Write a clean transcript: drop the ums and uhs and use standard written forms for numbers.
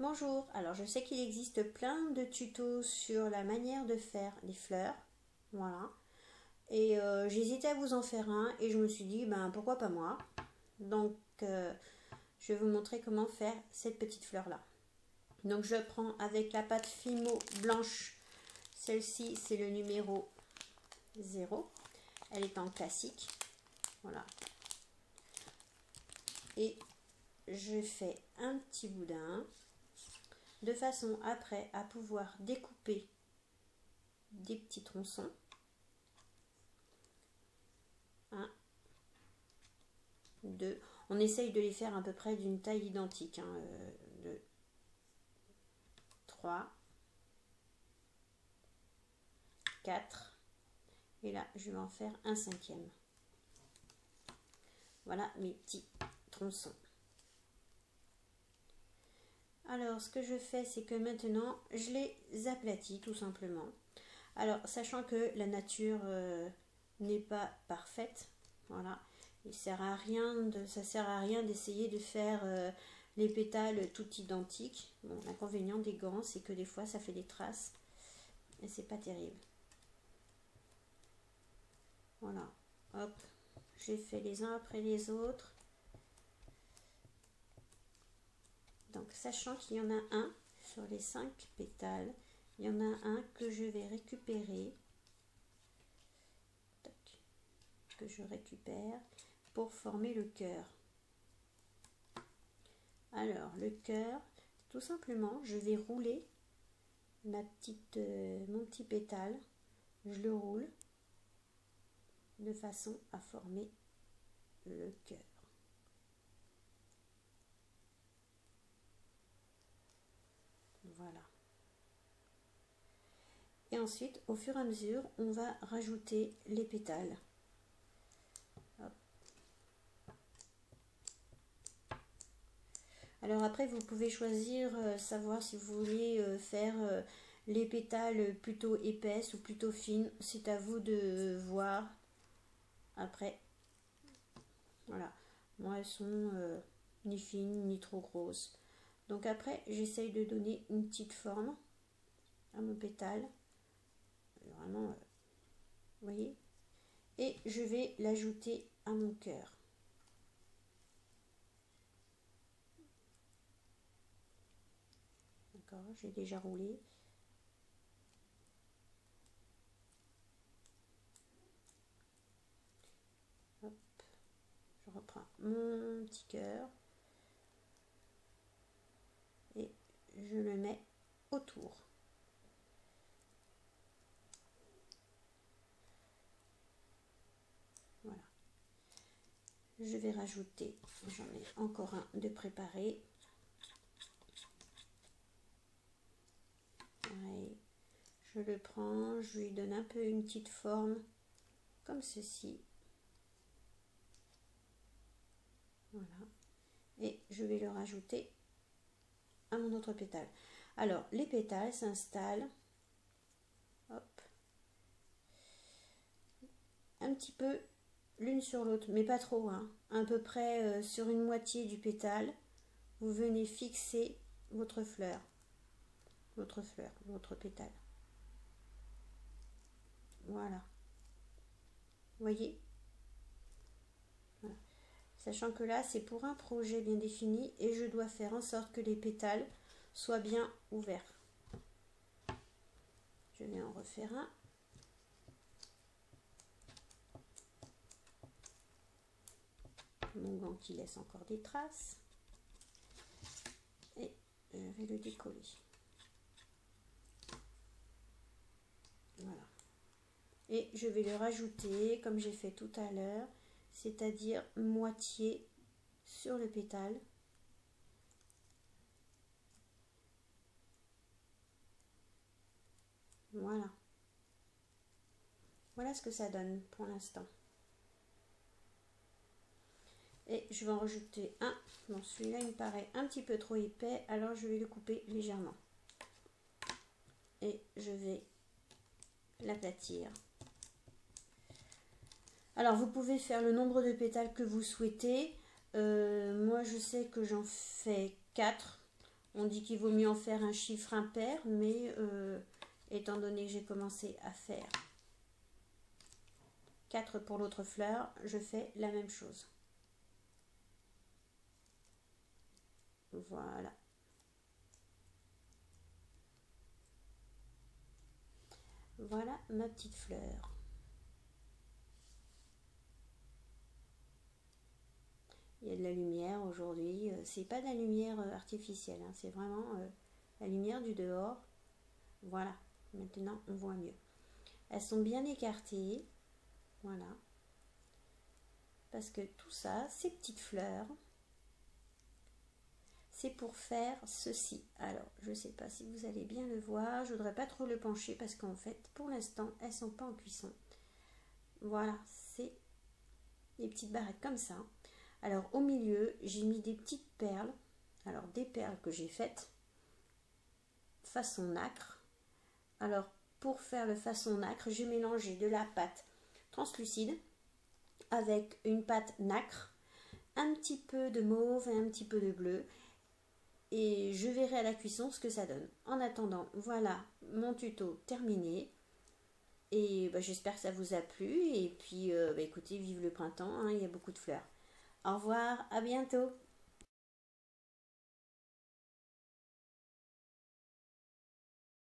Bonjour, alors je sais qu'il existe plein de tutos sur la manière de faire les fleurs, voilà, et j'hésitais à vous en faire un et je me suis dit, ben pourquoi pas moi. Donc je vais vous montrer comment faire cette petite fleur là. Donc je prends avec la pâte Fimo blanche, celle-ci c'est le numéro 0, elle est en classique, voilà, et je fais un petit boudin de façon après à pouvoir découper des petits tronçons. 1, 2, on essaye de les faire à peu près d'une taille identique, 2, 3, 4, et là je vais en faire un 5e. Voilà mes petits tronçons. Alors ce que je fais, c'est que maintenant je les aplatis tout simplement. Alors sachant que la nature n'est pas parfaite, voilà, ça sert à rien d'essayer de faire les pétales tout identiques. Bon, l'inconvénient des gants, c'est que des fois ça fait des traces et c'est pas terrible. Voilà, hop, j'ai fait les uns après les autres. Donc sachant qu'il y en a un sur les 5 pétales, il y en a un que je vais récupérer, que je récupère pour former le cœur. Alors le cœur, tout simplement, je vais rouler mon petit pétale, je le roule de façon à former le cœur. Voilà. Et ensuite, au fur et à mesure, on va rajouter les pétales. Hop. Alors après, vous pouvez choisir, savoir si vous voulez faire les pétales plutôt épaisses ou plutôt fines. C'est à vous de voir. Après, voilà. Moi, elles sont ni fines ni trop grosses. Donc après, j'essaye de donner une petite forme à mon pétale. Vraiment, vous voyez. Et je vais l'ajouter à mon cœur. D'accord, j'ai déjà roulé. Hop, je reprends mon petit cœur et je le mets autour. Voilà. Je vais rajouter, j'en ai encore un de préparé. Ouais. Je le prends, je lui donne un peu une petite forme comme ceci. Voilà. Et je vais le rajouter à mon autre pétale. Alors, les pétales s'installent. Hop. Un petit peu l'une sur l'autre, mais pas trop, hein. À peu près sur une moitié du pétale. Vous venez fixer votre fleur, votre pétale. Voilà. Vous voyez? Voilà. Sachant que là, c'est pour un projet bien défini et je dois faire en sorte que les pétales soient bien ouverts. Je vais en refaire un. Mon gant qui laisse encore des traces. Et je vais le décoller. Voilà. Et je vais le rajouter comme j'ai fait tout à l'heure, c'est-à-dire moitié sur le pétale. Voilà. Voilà ce que ça donne pour l'instant. Et je vais en rajouter un. Bon, celui-là, il me paraît un petit peu trop épais, alors je vais le couper légèrement. Et je vais l'aplatir. Alors, vous pouvez faire le nombre de pétales que vous souhaitez. Moi, je sais que j'en fais 4. On dit qu'il vaut mieux en faire un chiffre impair, mais étant donné que j'ai commencé à faire 4 pour l'autre fleur, je fais la même chose. Voilà. Voilà ma petite fleur. Il y a de la lumière aujourd'hui. C'est pas de la lumière artificielle, hein, c'est vraiment la lumière du dehors. Voilà, maintenant on voit mieux. Elles sont bien écartées. Voilà. Parce que tout ça, ces petites fleurs, c'est pour faire ceci. Alors, je ne sais pas si vous allez bien le voir. Je ne voudrais pas trop le pencher parce qu'en fait, pour l'instant, elles ne sont pas en cuisson. Voilà, c'est des petites barrettes comme ça. Alors, au milieu, j'ai mis des petites perles. Alors, des perles que j'ai faites façon nacre. Alors, pour faire le façon nacre, j'ai mélangé de la pâte translucide avec une pâte nacre, un petit peu de mauve et un petit peu de bleu. Et je verrai à la cuisson ce que ça donne. En attendant, voilà mon tuto terminé. Et j'espère que ça vous a plu. Et puis, écoutez, vive le printemps, hein, il y a beaucoup de fleurs. Au revoir, à bientôt.